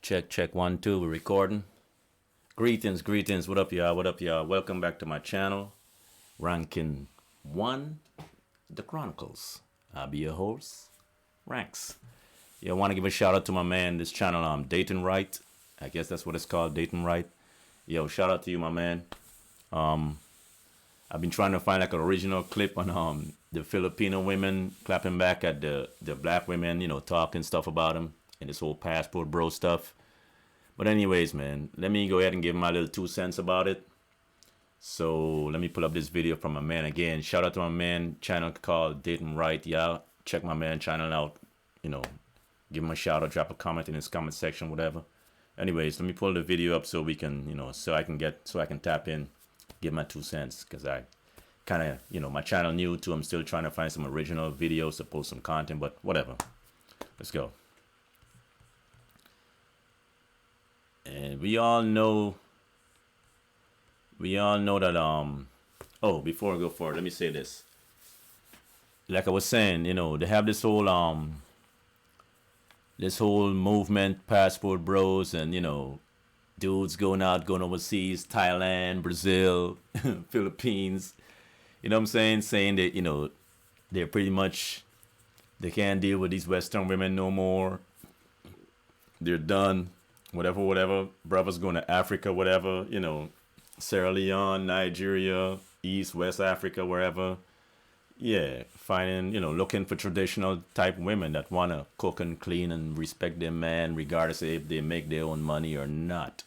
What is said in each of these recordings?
Check, check, 1, 2. We're recording. Greetings, greetings. What up, y'all? What up, y'all? Welcome back to my channel, Ranking 1, The Chronicles. I'll be your host, Ranks. Yeah, I want to give a shout out to my man, this channel, Dayton Right. I guess that's what it's called, Dayton Right. Yo, shout out to you, my man. I've been trying to find like an original clip on the Filipino women clapping back at the black women, you know, talking stuff about them and this whole passport bro stuff. But anyways, man, let me go ahead and give my little 2 cents about it. So let me pull up this video from my man again. Shout out to my man channel called Dayton Right. Yeah, check my man channel out. You know, give him a shout out, drop a comment in his comment section, whatever. Anyways, let me pull the video up so we can, you know, so I can tap in, give my 2 cents, because I kind of, you know, my channel new too. I'm still trying to find some original videos to post some content, but whatever. Let's go. And we all know that oh, before I go forward, let me say this. Like I was saying, you know, they have this whole movement, passport bros, and you know, dudes going overseas, Thailand, Brazil, Philippines. You know what I'm saying? Saying that, you know, they're pretty much, they can't deal with these Western women no more. They're done. Whatever. Brothers going to Africa, whatever, you know, Sierra Leone, Nigeria, East, West Africa, wherever. Yeah, finding, you know, looking for traditional type women that want to cook and clean and respect their man, regardless of if they make their own money or not.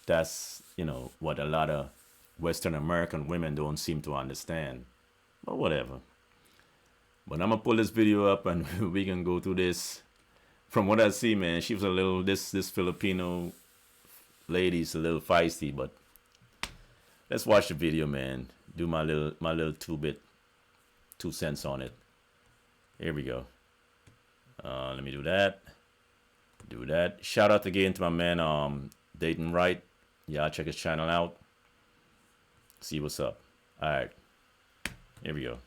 That's, you know, what a lot of Western American women don't seem to understand. But whatever. But I'm going to pull this video up and we can go through this. From what I see, man, she was a little, this Filipino lady's a little feisty, but let's watch the video, man. Do my little 2 cents on it. Here we go. Let me do that. Shout out again to my man, Dayton Right. Yeah, check his channel out. See what's up. All right. Here we go.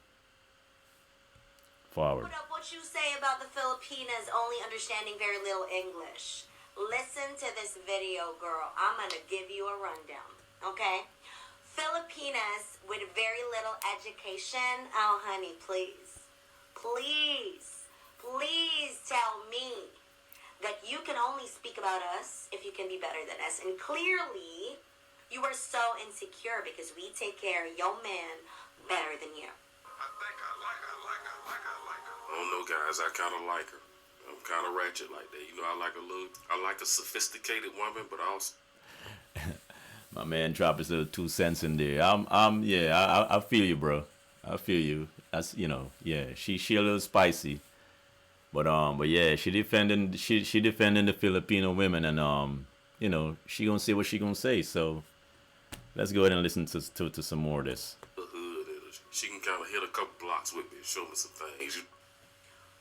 Forward. What up, what you say about the Filipinas only understanding very little English? Listen to this video, girl. I'm going to give you a rundown, okay? Filipinas with very little education. Oh, honey, please. Please tell me that you can only speak about us if you can be better than us. And clearly, you are so insecure because we take care of your man better than you. I don't know, guys. I kind of like her. I'm kind of ratchet like that. You know, I like a sophisticated woman, but also. My man dropped his little 2 cents in there. Yeah, I feel you, bro. I feel you. That's, you know, yeah, she a little spicy. But yeah, she defending the Filipino women, and you know, she gonna say what she gonna say. So let's go ahead and listen to some more of this. The hood, she can kind of hit a couple blocks with me and show me some things.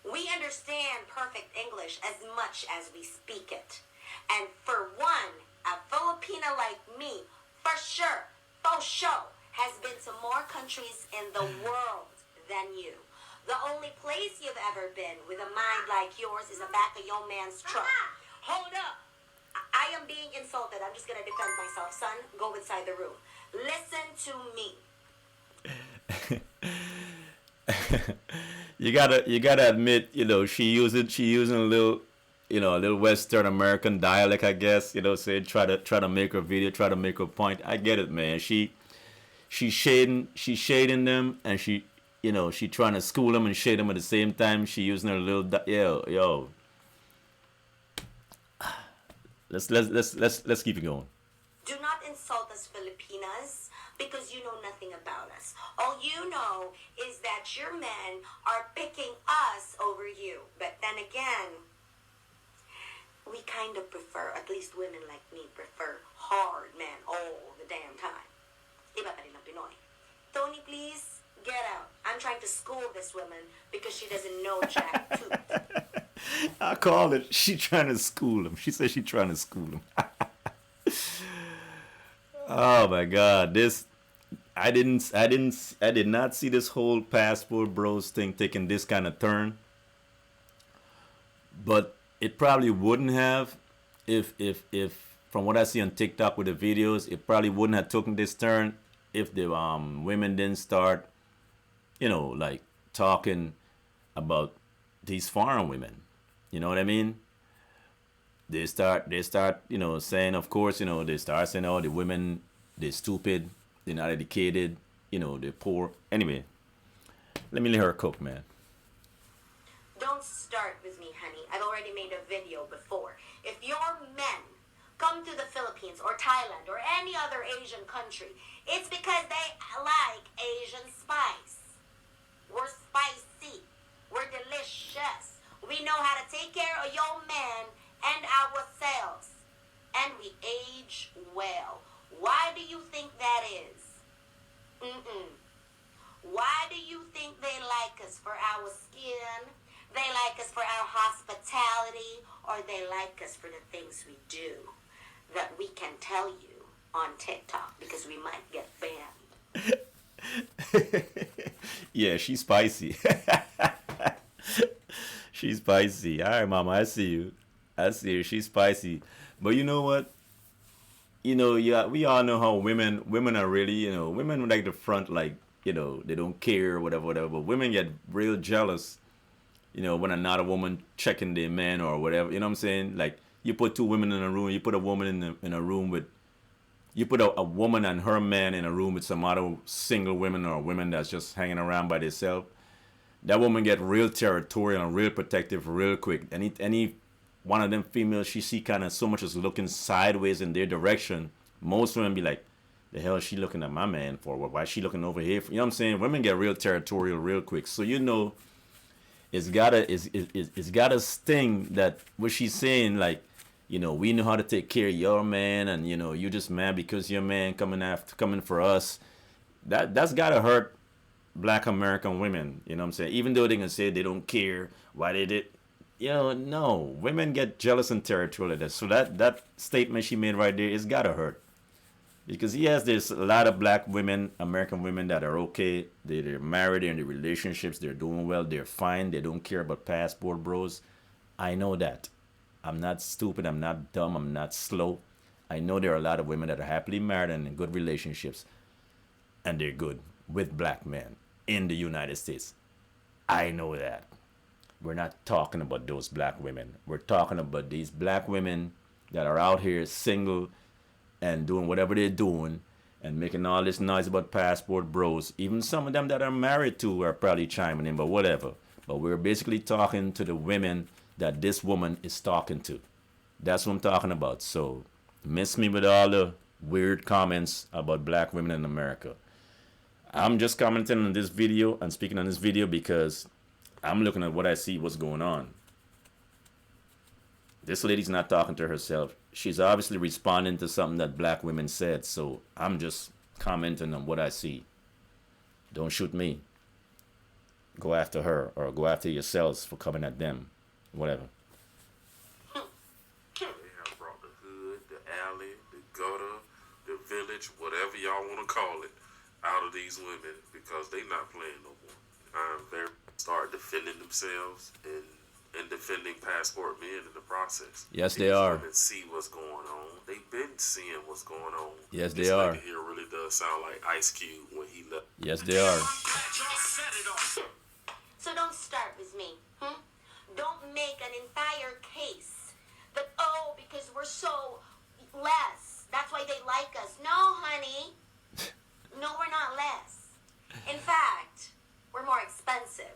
We understand perfect English as much as we speak it. And for one, a Filipina like me, for sure, has been to more countries in the world than you. The only place you've ever been with a mind like yours is the back of your man's truck. Hold up. I am being insulted. I'm just going to defend myself. Son, go inside the room. Listen to me. You gotta admit, you know, she using a little, you know, a little Western American dialect, I guess, you know, say try to make her video, try to make her point. I get it, man. She's shading them, and she, you know, she trying to school them and shade them at the same time. She using her little yo. Let's keep it going. Do not insult us Filipinas because you know nothing about us. All you know is that your men are picking us over you. But then again, we kind of prefer, at least women like me, prefer hard men all the damn time. Iba pa rin ang Pinoy. Tony, please, get out. I'm trying to school this woman because she doesn't know jack toot. I call it, she trying to school him. She said she trying to school him. Oh my God, I did not see this whole passport bros thing taking this kind of turn. But it probably wouldn't have if from what I see on TikTok with the videos, it probably wouldn't have taken this turn if the women didn't start, like talking about these foreign women. You know what I mean? They start saying, of course, they start saying, oh, the women, they're stupid, they're not educated, they're poor. Anyway, let me let her cook, man. Don't start with me, honey. I've already made a video before. If your men come to the Philippines or Thailand or any other Asian country, it's because they like Asian spice. We're spicy. We're delicious. We know how to take care of your men and ourselves. And we age well. Why do you think that is? Why do you think they like us? For our skin? They like us for our hospitality? Or they like us for the things we do that we can tell you on TikTok because we might get banned? Yeah, she's spicy. She's spicy. All right, mama, I see you. I see her. She's spicy. But you know what? Yeah, we all know how women are really, women like the front, like, they don't care, whatever, whatever. But women get real jealous, when another woman checking their man or whatever. You know what I'm saying? Like, you put two women in a room, you put a woman in a room with, you put a woman and her man in a room with some other single women or women that's just hanging around by themselves. That woman get real territorial and real protective real quick. Any one of them females she see kind of so much as looking sideways in their direction, most women be like, the hell is she looking at my man for? Why is she looking over here for? You know what I'm saying? Women get real territorial real quick. So it's gotta sting that what she's saying, like, we know how to take care of your man, and you just mad because your man coming for us. That's gotta hurt black American women, you know what I'm saying? Even though they can say they don't care why they did, no, women get jealous and territorial. So that statement she made right there, it's gotta hurt. Because yes, there's a lot of black women, American women that are okay. They're married, they're in the relationships, they're doing well, they're fine, they don't care about passport bros. I know that. I'm not stupid, I'm not dumb, I'm not slow. I know there are a lot of women that are happily married and in good relationships, and they're good with black men in the United States. I know that. We're not talking about those black women. We're talking about these black women that are out here single and doing whatever they're doing and making all this noise about passport bros. Even some of them that are married to are probably chiming in, but whatever. But we're basically talking to the women that this woman is talking to. That's what I'm talking about. So miss me with all the weird comments about black women in America. I'm just commenting on this video and speaking on this video because I'm looking at what I see, what's going on. This lady's not talking to herself. She's obviously responding to something that black women said. So I'm just commenting on what I see. Don't shoot me. Go after her or go after yourselves for coming at them. Whatever. They have brought the hood, the alley, the gutter, the village, whatever y'all want to call it, out of these women because they not playing no more. They start defending themselves and defending passport men in the process. Yes, these they are. Women see what's going on. They've been seeing what's going on. Yes, they this are. This here really does sound like Ice Cube when he left. Yes, they are. So don't start with me. Don't make an entire case that, oh, because we're so less, that's why they like us. No, honey. No, we're not less. In fact, we're more expensive.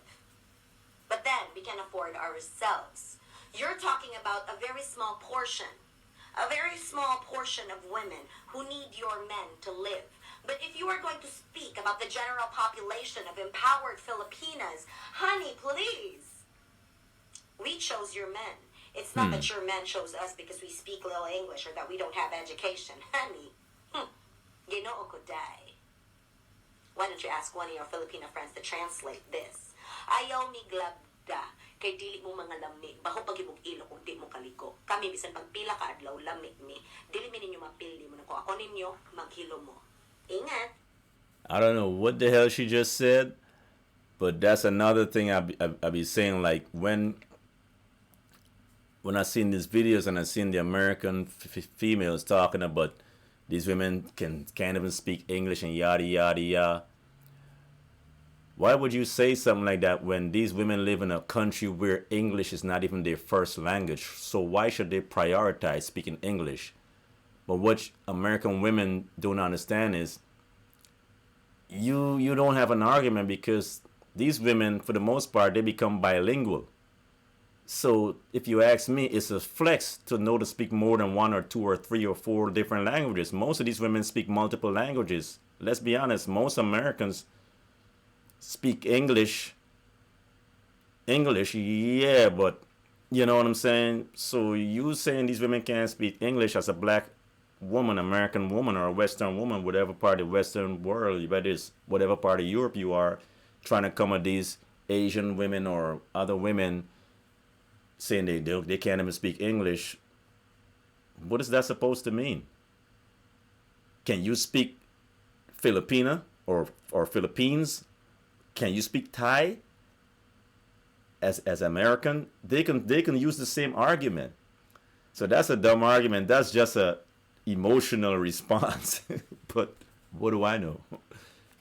But then we can afford ourselves. You're talking about a very small portion of women who need your men to live. But if you are going to speak about the general population of empowered Filipinas, honey, please. We chose your men. It's not that your men chose us because we speak little English or that we don't have education. Honey, ginoo ko day. Why don't you ask one of your Filipino friends to translate this? Ayaw mi glabda, kay dili mo mga lamig. Baho pagibog ilo kung di mo kaliko. Kami bisan pagpila ka adlaw lamig mi. Dili mi ninyo mapildi mo na ko. Ako ninyo, maghilo mo. Ingat. I don't know what the hell she just said, but that's another thing I be saying. Like when when I seen these videos and I seen the American females talking about these women can't even speak English and yada yada yada. Why would you say something like that when these women live in a country where English is not even their first language? So why should they prioritize speaking English? But what American women don't understand is you don't have an argument because these women, for the most part, they become bilingual. So if you ask me, it's a flex to know to speak more than one or two or three or four different languages. Most of these women speak multiple languages. Let's be honest, most Americans speak English, yeah, but you know what I'm saying? So you saying these women can't speak English as a black woman, American woman, or a Western woman, whatever part of the Western world, whether it's whatever part of Europe you are, trying to come at these Asian women or other women saying they can't even speak English. What is that supposed to mean? Can you speak Filipina or Philippines? Can you speak Thai? As American, they can use the same argument. So that's a dumb argument. That's just a emotional response. But what do I know?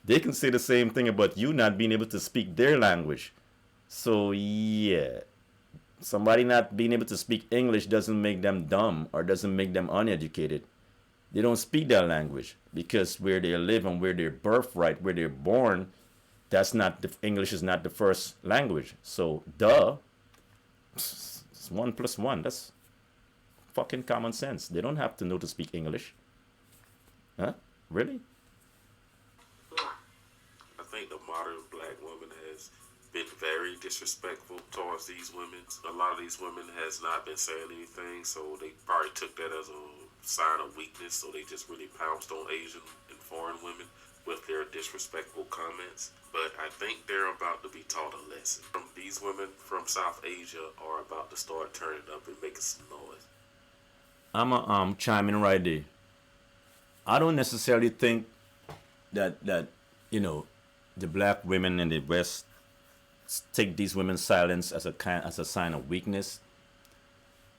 They can say the same thing about you not being able to speak their language. So yeah, somebody not being able to speak English doesn't make them dumb or doesn't make them uneducated. They don't speak that language because where they live and where their birthright, where they're born, that's not the English is not the first language. So duh, it's 1 + 1. That's fucking common sense. They don't have to know to speak English. Huh? Really? I think the modern black woman has been very disrespectful towards these women. A lot of these women has not been saying anything, so they probably took that as a sign of weakness, so they just really pounced on Asian and foreign women with their disrespectful comments. But I think they're about to be taught a lesson. These women from South Asia are about to start turning up and making some noise. I'm a chime in right there. I don't necessarily think that the black women in the West take these women's silence as a sign of weakness.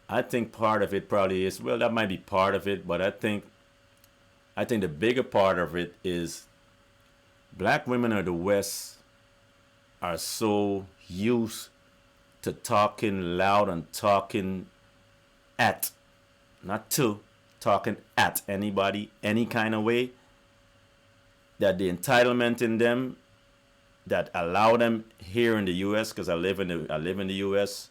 I think part of it probably is, well, that might be part of it, but I think the bigger part of it is black women of the West are so used to talking loud and talking at, not to, talking at anybody, any kind of way, that the entitlement in them that allow them here in the U.S., because I live in the U.S.,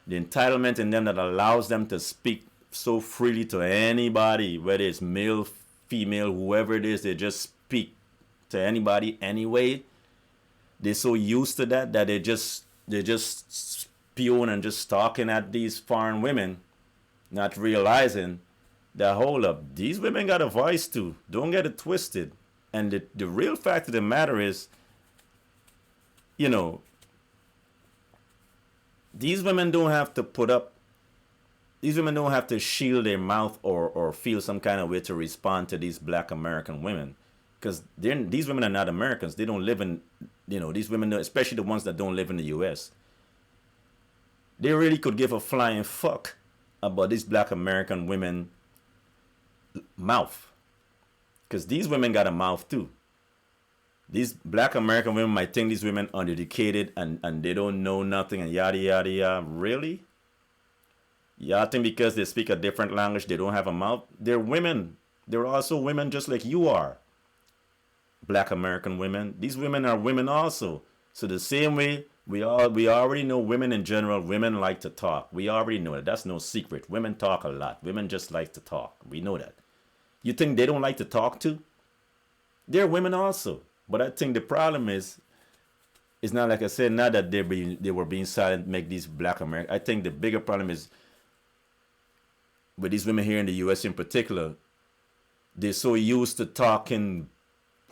the entitlement in them that allows them to speak so freely to anybody, whether it's male, female, whoever it is, they just speak to anybody anyway. They're so used to that they're just spewing and just talking at these foreign women, not realizing that, hold up, these women got a voice too. Don't get it twisted. And the real fact of the matter is, these women don't have to these women don't have to shield their mouth or feel some kind of way to respond to these black American women. Because these women are not Americans. They don't live in, these women, especially the ones that don't live in the U.S., they really could give a flying fuck about these black American women mouth. Because these women got a mouth too. These black American women might think these women are uneducated and they don't know nothing and yada yada yada. Really? Y'all think because they speak a different language they don't have a mouth? They're women. They're also women just like you are. Black American women. These women are women also. So the same way we already know women in general, women like to talk. We already know that. That's no secret. Women talk a lot. Women just like to talk. We know that. You think they don't like to talk to? They're women also. But I think the problem is, it's not like I said, not that they were being silent, make these black Americans. I think the bigger problem is with these women here in the U.S. in particular, they're so used to talking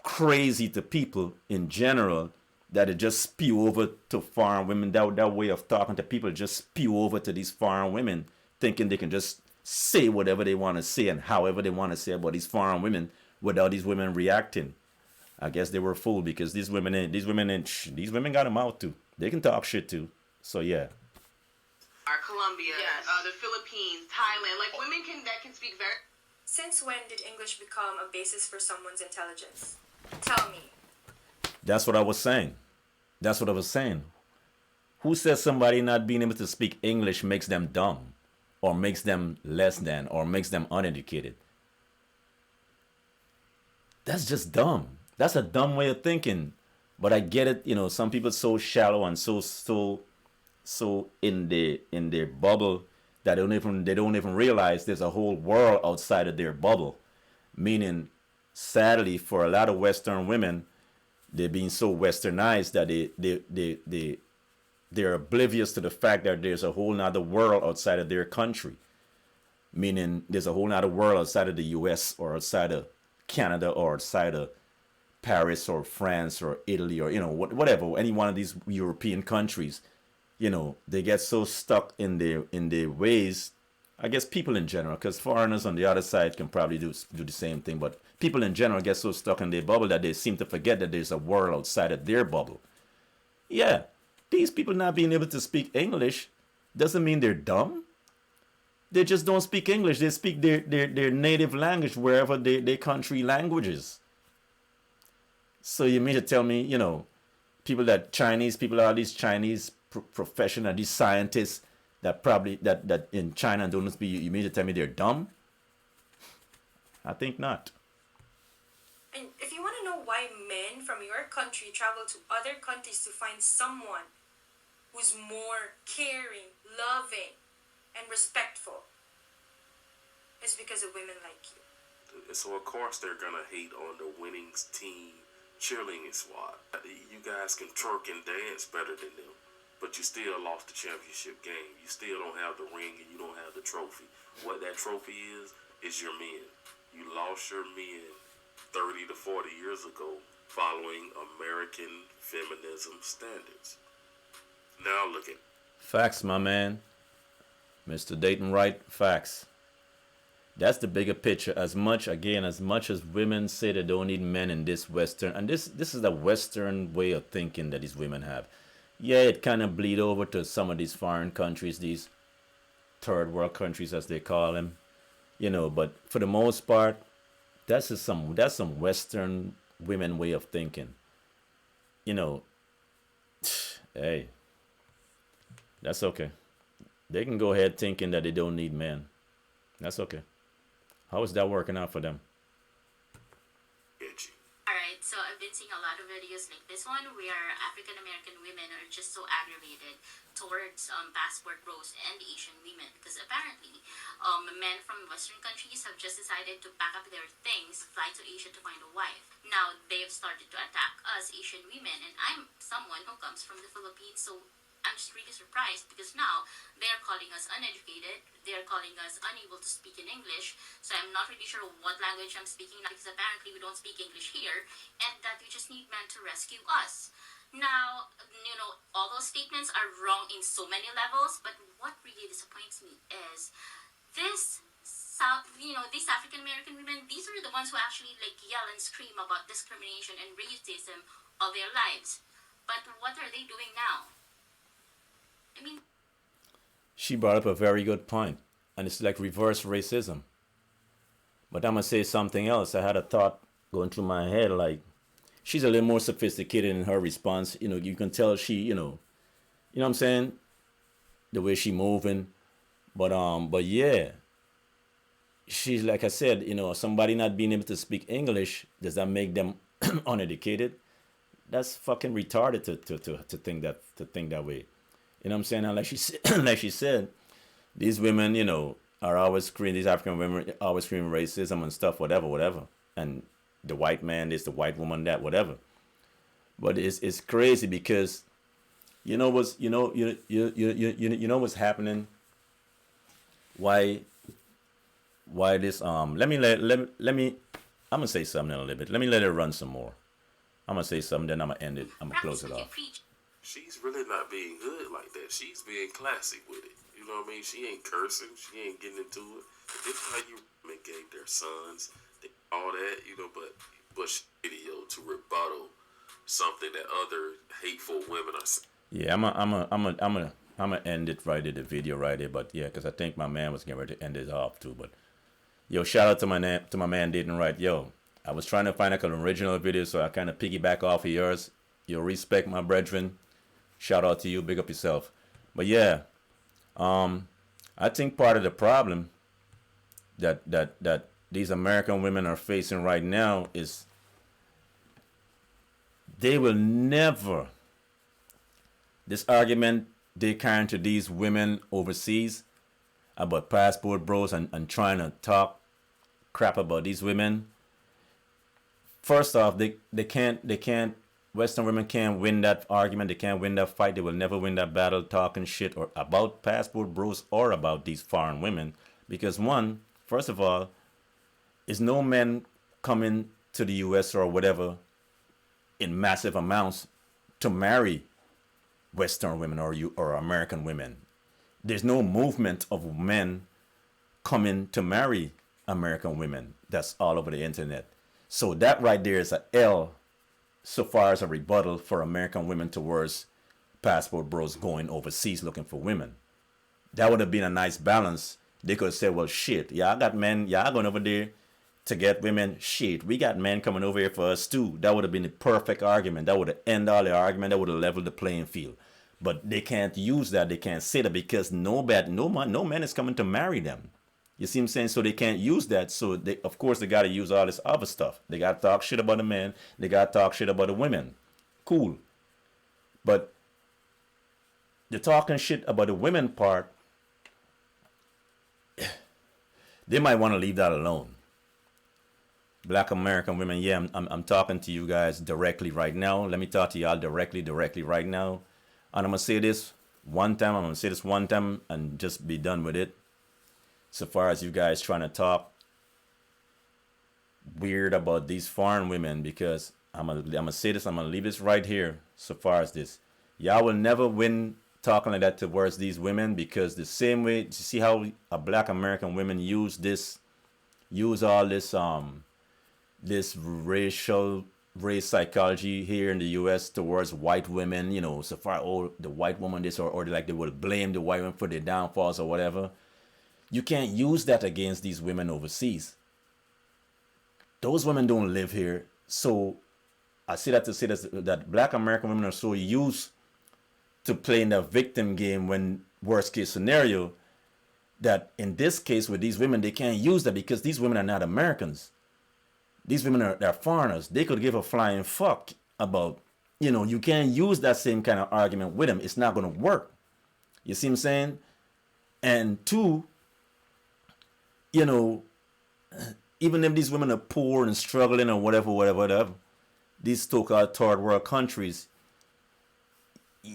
crazy to people in general that it just spew over to foreign women. That way of talking to people just spew over to these foreign women, thinking they can just say whatever they want to say and however they want to say about these foreign women without these women reacting. I guess they were fooled because these women got a mouth too. They can talk shit too. So yeah. Colombia, Yes. The Philippines, Thailand, like women that can speak very. Since when did English become a basis for someone's intelligence? Tell me. That's what I was saying. That's what I was saying. Who says somebody not being able to speak English makes them dumb, or makes them less than, or makes them uneducated? That's just dumb. That's a dumb way of thinking. But I get it. Some people so shallow and so in their bubble that they don't even realize there's a whole world outside of their bubble. Meaning, sadly, for a lot of Western women, they're being so westernized that they're oblivious to the fact that there's a whole nother world outside of their country. Meaning, there's a whole nother world outside of the U.S. or outside of Canada or outside of Paris or France or Italy or whatever, any one of these European countries. They get so stuck in their ways. I guess people in general, because foreigners on the other side can probably do the same thing, but people in general get so stuck in their bubble that they seem to forget that there's a world outside of their bubble. Yeah, these people not being able to speak English doesn't mean they're dumb. They just don't speak English. They speak their native language wherever their country language is. So you mean to tell me, Chinese people, all these Chinese professional, these scientists that probably that in China don't speak, you mean to tell me they're dumb? I think not. And if you want to know why men from your country travel to other countries to find someone who's more caring, loving, and respectful, it's because of women like you. So of course they're gonna hate on the winning team cheerleading squad. You guys can twerk and dance better than them, but you still lost the championship game. You still don't have the ring and you don't have the trophy. What that trophy is your men. You lost your men 30 to 40 years ago following American feminism standards. Now look at Facts, my man. Mr. Dayton Wright, facts. That's the bigger picture. As much as women say they don't need men in this Western, and this is the Western way of thinking that these women have. Yeah, it kind of bleed over to some of these foreign countries, these third world countries as they call them, But for the most part, that's some Western women way of thinking. Hey, that's okay. They can go ahead thinking that they don't need men. That's okay. How is that working out for them? you. Alright, so I've been seeing a lot of videos like this one where African American women are just so aggravated towards passport bros and Asian women because apparently men from Western countries have just decided to pack up their things, fly to Asia to find a wife. Now they've started to attack us Asian women, and I'm someone who comes from the Philippines, so I'm just really surprised because now they're calling us uneducated, they're calling us unable to speak in English, so I'm not really sure what language I'm speaking now because apparently we don't speak English here, and that we just need men to rescue us. Now, all those statements are wrong in so many levels, but what really disappoints me is these African American women, these are the ones who actually yell and scream about discrimination and racism all their lives. But what are they doing now? I mean, She brought up a very good point, and it's like reverse racism. But I'm gonna say something else. I had a thought going through my head, like she's a little more sophisticated in her response. You can tell she, you know what I'm saying, the way she moving. But yeah, she's like I said, somebody not being able to speak English, does that make them uneducated? That's fucking retarded to think that way. You know what I'm saying? And like like she said, these women, are always screaming. These African women always screaming racism and stuff, whatever. And the white man this, the white woman that, whatever. But it's crazy because what's happening. Why this let me I'm gonna say something in a little bit. Let me let it run some more. I'm gonna say something, then I'm gonna end it. I'm gonna close it off. She's really not being hood like that. She's being classy with it. You know what I mean? She ain't cursing. She ain't getting into it. This is how you gave their sons all that, but video to rebuttal something that other hateful women are saying. Yeah, I'm I'm gonna end it right there, the video right there. But yeah, because I think my man was getting ready to end it off too. But yo, shout out to my man Dayton Wright. Yo, I was trying to find like an original video, so I kind of piggyback off of yours. Yo, respect my brethren. Shout out to you. Big up yourself. But yeah, I think part of the problem that these American women are facing right now is they will never, this argument they carry to these women overseas about passport bros and trying to talk crap about these women. First off, they can't Western women can't win that argument. They can't win that fight. They will never win that battle talking shit or about passport bros or about these foreign women. Because one, first of all, is no men coming to the US or whatever in massive amounts to marry Western women or American women. There's no movement of men coming to marry American women. That's all over the internet. So that right there is a L so far as a rebuttal for American women towards passport bros going overseas looking for women. That would have been a nice balance. They could have said, well, shit, y'all got men, y'all going over there to get women. Shit, we got men coming over here for us too. That would have been the perfect argument. That would have ended all the argument. That would have leveled the playing field. But they can't use that. They can't say that because no man is coming to marry them. You see what I'm saying? So they can't use that. So they, of course, they got to use all this other stuff. They got to talk shit about the men. They got to talk shit about the women. Cool. But the talking shit about the women part, they might want to leave that alone. Black American women, yeah, I'm talking to you guys directly right now. Let me talk to y'all directly right now. And I'm going to say this one time. And just be done with it. So far as you guys trying to talk weird about these foreign women, because I'm gonna say this, I'm gonna leave this right here. So far as this, y'all will never win talking like that towards these women, because the same way, you see how a Black American women use all this this race psychology here in the U.S. towards white women. You know, so far, oh, the white woman this or like they will blame the white women for their downfalls or whatever. You can't use that against these women overseas. Those women don't live here. So I say that to say that Black American women are so used to playing the victim game when worst case scenario, that in this case with these women, they can't use that because these women are not Americans. These women are foreigners. They could give a flying fuck about, you can't use that same kind of argument with them. It's not going to work. You see what I'm saying? And two, even if these women are poor and struggling or whatever, these so-called third world countries,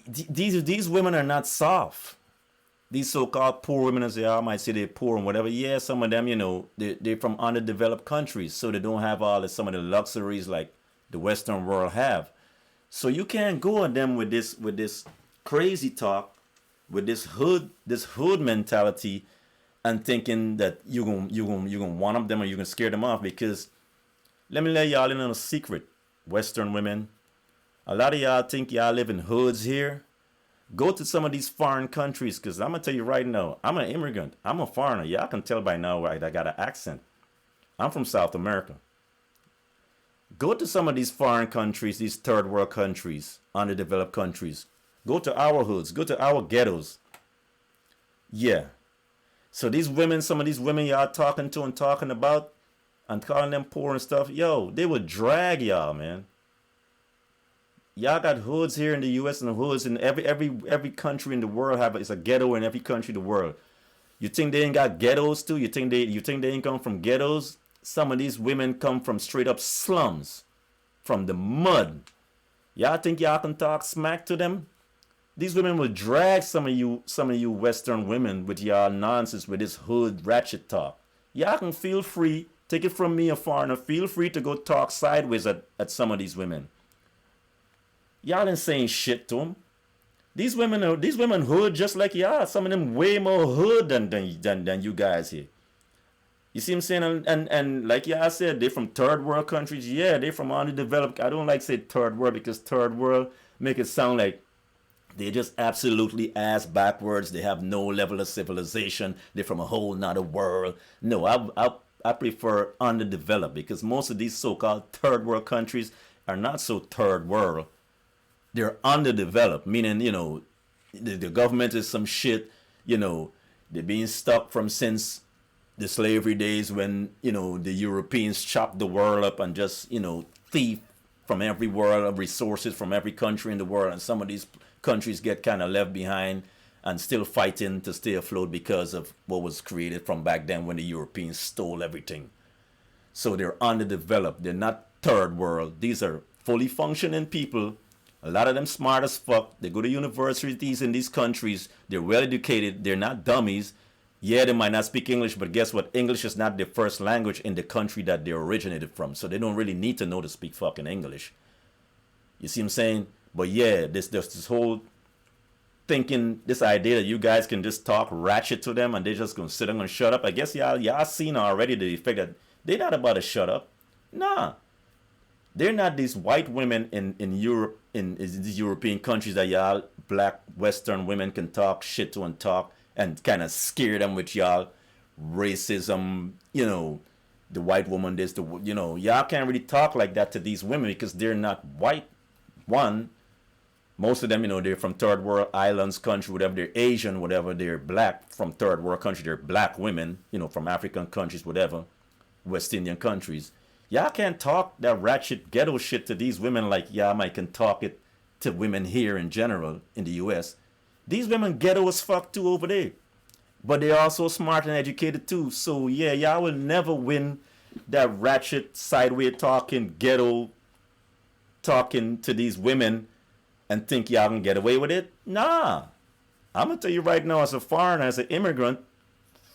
these women are not soft. These so-called poor women, as they are, might say they're poor and whatever. Yeah, some of them, they're from underdeveloped countries, so they don't have some of the luxuries like the Western world have. So you can't go at them with this crazy talk, with this hood mentality, and thinking that you're gonna one up them or you're gonna scare them off. Because let me let y'all in on a secret, Western women. A lot of y'all think y'all live in hoods here. Go to some of these foreign countries, because I'm gonna tell you right now, I'm an immigrant. I'm a foreigner. Y'all can tell by now, right? I got an accent. I'm from South America. Go to some of these foreign countries, these third world countries, underdeveloped countries. Go to our hoods. Go to our ghettos. Yeah. So these women, some of these women y'all talking to and talking about and calling them poor and stuff, yo, they would drag y'all, man. Y'all got hoods here in the U.S. and hoods in every country in the world it's a ghetto in every country in the world. You think they ain't got ghettos too? You think they ain't come from ghettos? Some of these women come from straight up slums, from the mud. Y'all think y'all can talk smack to them? These women will drag some of you Western women with y'all nonsense, with this hood ratchet talk. Y'all can feel free, take it from me, a foreigner, feel free to go talk sideways at some of these women. Y'all ain't saying shit to them. These women hood just like y'all. Some of them way more hood than you guys here. You see what I'm saying? And like y'all said, they're from third world countries. Yeah, they're from underdeveloped. I don't like to say third world, because third world make it sound like They're just absolutely ass backwards. They have no level of civilization. They're from a whole nother world. No, I prefer underdeveloped, because most of these so-called third world countries are not so third world. They're underdeveloped, meaning, the government is some shit. They're being stuck from since the slavery days, when, the Europeans chopped the world up and just, thief from every world of resources from every country in the world. And some of these countries get kind of left behind and still fighting to stay afloat because of what was created from back then when the Europeans stole everything. So they're underdeveloped. They're not third world. These are fully functioning people. A lot of them smart as fuck. They go to universities in these countries. They're well educated. They're not dummies. Yeah, they might not speak English, but guess what? English is not their first language in the country that they originated from. So they don't really need to know to speak fucking English. You see what I'm saying? But yeah, this whole thinking, this idea that you guys can just talk ratchet to them and they're just gonna sit down and shut up. I guess y'all seen already the effect that they're not about to shut up. Nah. They're not these white women in Europe, in these European countries that y'all black Western women can talk shit to and talk and kind of scare them with y'all racism, the white woman this, y'all can't really talk like that to these women because they're not white. One, most of them, they're from third world islands, country, whatever. They're Asian, whatever. They're black from third world country. They're black women, from African countries, whatever, West Indian countries. Y'all can't talk that ratchet ghetto shit to these women like y'all might can talk it to women here in general in the U.S. These women ghetto as fuck too over there. But they're also smart and educated too. So yeah, y'all will never win that ratchet sideways talking ghetto talking to these women and think y'all can get away with it. Nah. I'm gonna tell you right now, as a foreigner, as an immigrant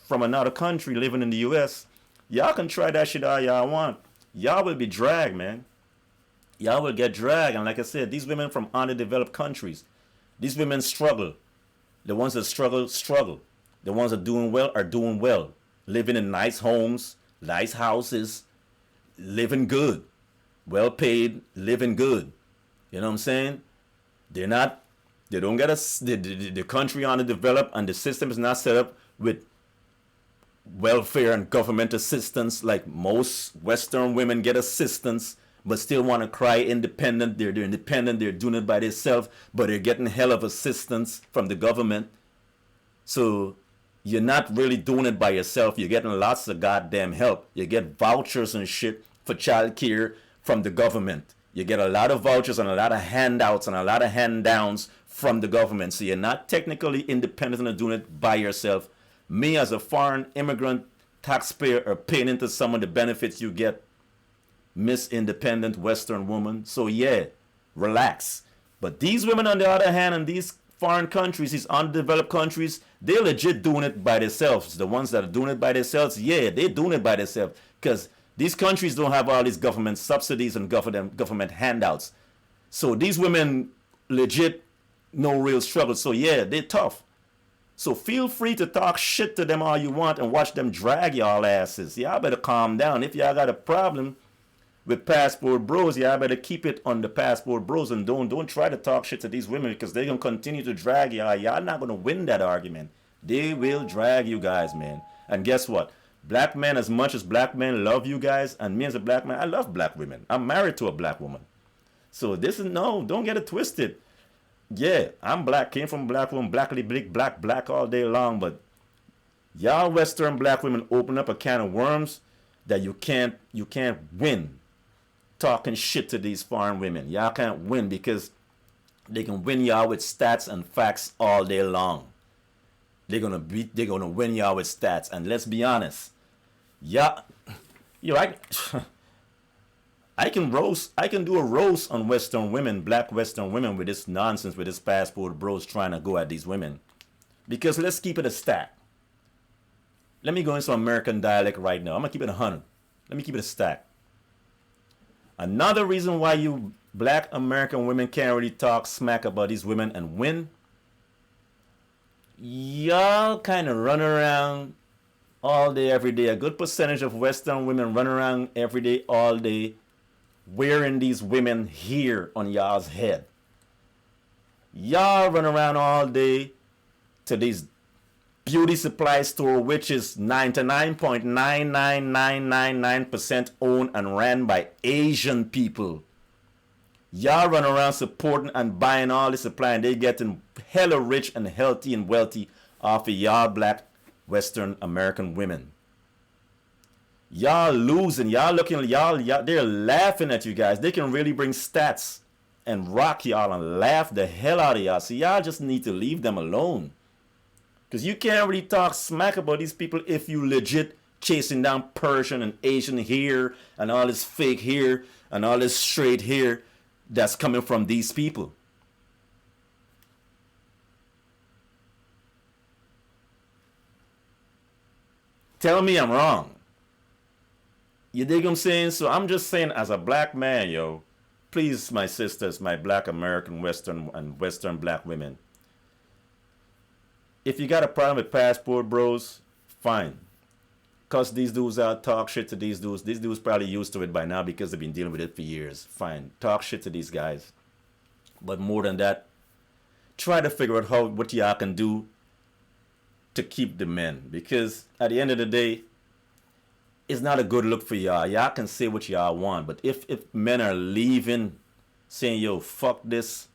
from another country living in the US, y'all can try that shit all y'all want. Y'all will be dragged, man. Y'all will get dragged. And like I said, these women from underdeveloped countries, these women struggle. The ones that struggle, struggle. The ones that are doing well. Living in nice homes, nice houses, living good. Well paid, living good. You know what I'm saying? They don't get the country underdeveloped, and the system is not set up with welfare and government assistance like most Western women get assistance, but still want to cry independent. They're independent, they're doing it by themselves, but they're getting hell of assistance from the government. So you're not really doing it by yourself. You're getting lots of goddamn help. You get vouchers and shit for childcare from the government. You get a lot of vouchers and a lot of handouts and a lot of hand-downs from the government. So you're not technically independent and doing it by yourself. Me as a foreign immigrant taxpayer are paying into some of the benefits you get, Miss Independent Western Woman. So yeah, relax. But these women on the other hand, in these foreign countries, these undeveloped countries, they're legit doing it by themselves. The ones that are doing it by themselves, yeah, they're doing it by themselves. Because these countries don't have all these government subsidies and government handouts. So these women legit no real struggle. So yeah, they're tough. So feel free to talk shit to them all you want and watch them drag y'all asses. Y'all better calm down. If y'all got a problem with passport bros, y'all better keep it on the passport bros and don't try to talk shit to these women because they're gonna continue to drag y'all. Y'all not gonna win that argument. They will drag you guys, man. And guess what? Black men, as much as black men love you guys, and me as a black man, I love black women. I'm married to a black woman. So this is, no, don't get it twisted. Yeah, I'm black, came from a black woman, blackly black all day long, but y'all Western black women open up a can of worms that you can't win talking shit to these foreign women. Y'all can't win because they can win y'all with stats and facts all day long. They're gonna win y'all with stats. And let's be honest, yeah, I can do a roast on Western women, black Western women, with this nonsense, with this passport bros trying to go at these women. Because let's keep it a stack. Let me go into American dialect right now. I'm gonna keep it 100. Let me keep it a stack. Another reason why you black American women can't really talk smack about these women and win, y'all kind of run around all day, every day. A good percentage of Western women run around every day, all day, wearing these women here on y'all's head. Y'all run around all day to these beauty supply store, which is 99.99999% owned and ran by Asian people. Y'all run around supporting and buying all the supply, and they getting hella rich and healthy and wealthy off of y'all black Western American women. Y'all losing. Y'all looking. Y'all. They're laughing at you guys. They can really bring stats and rock y'all and laugh the hell out of y'all. So y'all just need to leave them alone. Because you can't really talk smack about these people if you legit chasing down Persian and Asian hair and all this fake hair and all this straight hair that's coming from these people. Tell me I'm wrong. You dig what I'm saying? So I'm just saying, as a black man, yo, please, my sisters, my black American Western and Western black women, if you got a problem with passport bros, fine. Cause these dudes out, talk shit to these dudes. These dudes probably used to it by now because they've been dealing with it for years. Fine. Talk shit to these guys. But more than that, try to figure out what y'all can do to keep the men. Because at the end of the day, it's not a good look for y'all. Y'all can say what y'all want. But if men are leaving, saying, yo, fuck this,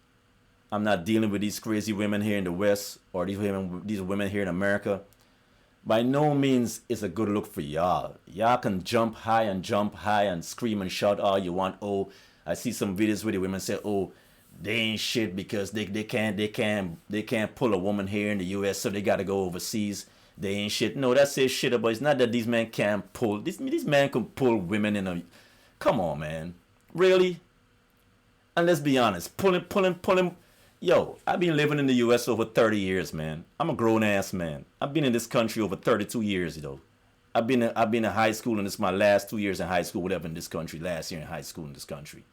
I'm not dealing with these crazy women here in the West or these women here in America, by no means is a good look for y'all. Y'all can jump high and scream and shout all you want. Oh, I see some videos where the women say, oh, they ain't shit because they can't pull a woman here in the US, so they gotta go overseas. They ain't shit. No, that says shit about. It's not that these men can't pull. These men can pull women in a. Come on, man. Really? And let's be honest. Pulling. Yo, I've been living in the US over 30 years, man. I'm a grown ass man. I've been in this country over 32 years, though. I've been in high school, and this is my last 2 years in high school, whatever, in this country. Last year in high school in this country.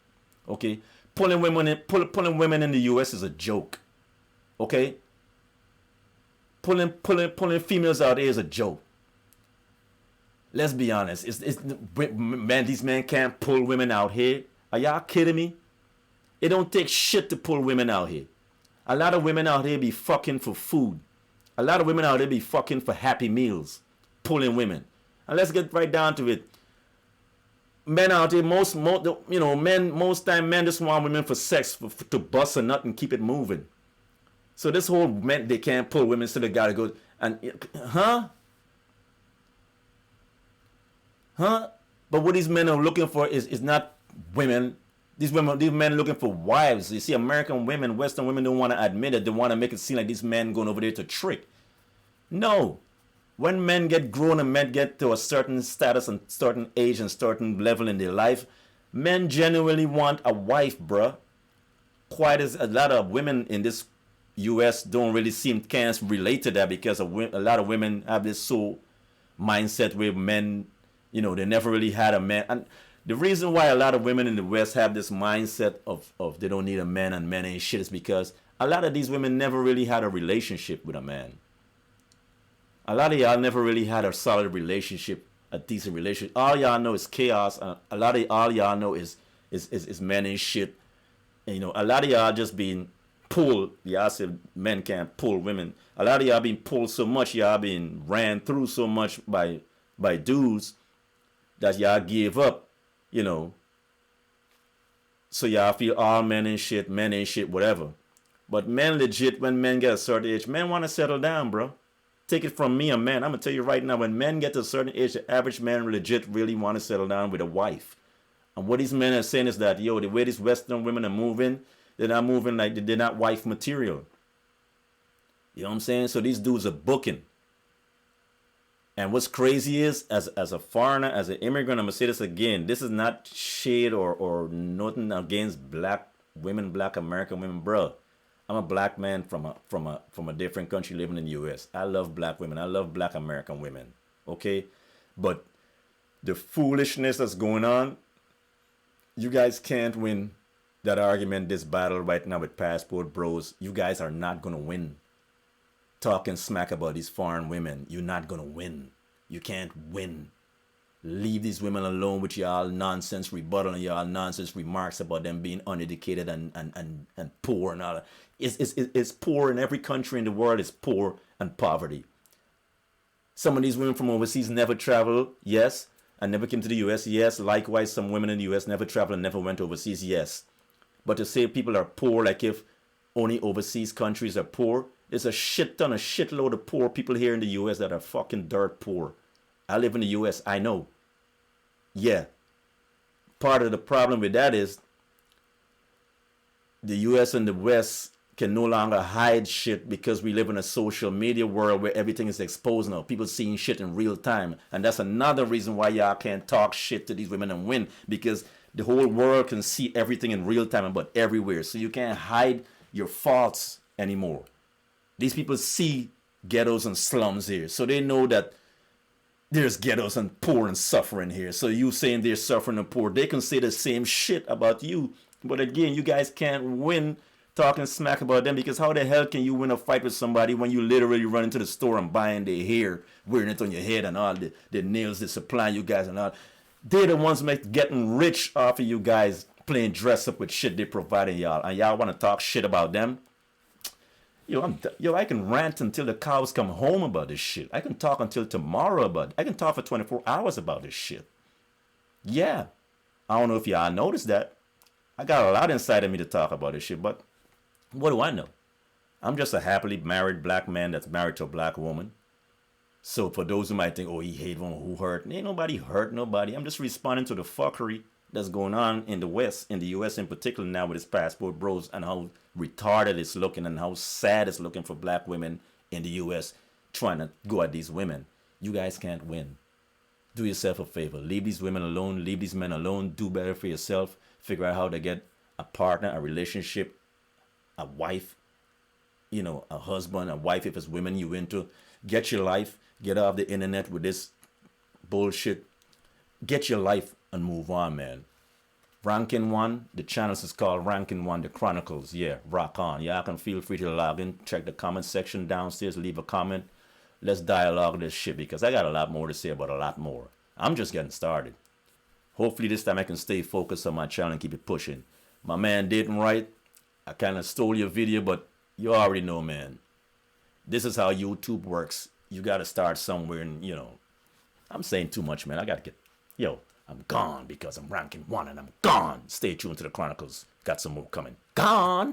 Okay? Pulling women in the US is a joke. Okay? Pulling females out there is a joke. Let's be honest. Man, these men can't pull women out here. Are y'all kidding me? It don't take shit to pull women out here. A lot of women out here be fucking for food. A lot of women out there be fucking for happy meals. Pulling women. And let's get right down to it. Men out here, most time men just want women for sex, to bust a nut and keep it moving. So this whole men, they can't pull women, so they gotta go and But what these men are looking for is not women. These men looking for wives. You see, American women, Western women don't want to admit it. They want to make it seem like these men going over there to trick. No. When men get grown and men get to a certain status and certain age and certain level in their life, men genuinely want a wife, bruh. Quite as a lot of women in this U.S. can't relate to that, because a lot of women have this soul mindset where men, they never really had a man. And the reason why a lot of women in the West have this mindset of they don't need a man and men ain't shit is because a lot of these women never really had a relationship with a man. A lot of y'all never really had a solid relationship, a decent relationship. All y'all know is chaos. A lot of all y'all know is men ain't shit. And, a lot of y'all just being pulled. Y'all said men can't pull women. A lot of y'all being pulled so much, y'all being ran through so much by dudes that y'all give up. So y'all feel all men ain't shit, whatever. But men legit, when men get a certain age, men want to settle down, bro. Take it from me, a man. I'm going to tell you right now, when men get to a certain age, the average man legit really want to settle down with a wife. And what these men are saying is that, the way these Western women are moving, they're not moving like they're not wife material. You know what I'm saying? So these dudes are booking. And what's crazy is, as a foreigner, as an immigrant, I'm going to say this again. This is not shade or nothing against black women, black American women, bro. I'm a black man from a different country living in the U.S. I love black women. I love black American women. Okay? But the foolishness that's going on, you guys can't win that argument, this battle right now with passport bros. You guys are not going to win. Talking smack about these foreign women, you're not gonna win. You can't win. Leave these women alone with y'all nonsense rebuttal and y'all nonsense remarks about them being uneducated and poor and all that. It's poor in every country in the world. It's poor and poverty. Some of these women from overseas never traveled, yes, and never came to the U.S., yes. Likewise, some women in the U.S. never traveled and never went overseas, yes. But to say people are poor, like if only overseas countries are poor, there's a shitload of poor people here in the U.S. that are fucking dirt poor. I live in the U.S., I know. Yeah. Part of the problem with that is the U.S. and the West can no longer hide shit because we live in a social media world where everything is exposed now. People seeing shit in real time. And that's another reason why y'all can't talk shit to these women and win, because the whole world can see everything in real time about everywhere. So you can't hide your faults anymore. These people see ghettos and slums here. So they know that there's ghettos and poor and suffering here. So you saying they're suffering and poor, they can say the same shit about you. But again, you guys can't win talking smack about them, because how the hell can you win a fight with somebody when you literally run into the store and buying their hair, wearing it on your head and all the nails they supply you guys and all. They're the ones getting rich off of you guys playing dress up with shit they providing y'all. And y'all want to talk shit about them? Yo, I can rant until the cows come home about this shit. I can talk until tomorrow about it. I can talk for 24 hours about this shit. Yeah. I don't know if y'all noticed that. I got a lot inside of me to talk about this shit, but what do I know? I'm just a happily married black man that's married to a black woman. So for those who might think, oh, he hate women who hurt, ain't nobody hurt nobody. I'm just responding to the fuckery that's going on in the West, in the US in particular now with this passport bros, and how retarded it's looking and how sad it's looking for black women in the US trying to go at these women. You guys can't win. Do yourself a favor. Leave these women alone. Leave these men alone. Do better for yourself. Figure out how to get a partner, a relationship, a wife, a husband, a wife if it's women you into. Get your life. Get off the internet with this bullshit. Get your life and move on, man. Ranking One, the channel is called Ranking One, The Chronicles. Yeah, rock on. Y'all can feel free to log in. Check the comment section downstairs. Leave a comment. Let's dialogue this shit, because I got a lot more to say about a lot more. I'm just getting started. Hopefully this time I can stay focused on my channel and keep it pushing. My man didn't write. I kind of stole your video, but you already know, man. This is how YouTube works. You got to start somewhere and, I'm saying too much, man. I got to I'm gone because I'm Ranking One and I'm gone. Stay tuned to the Chronicles. Got some more coming. Gone.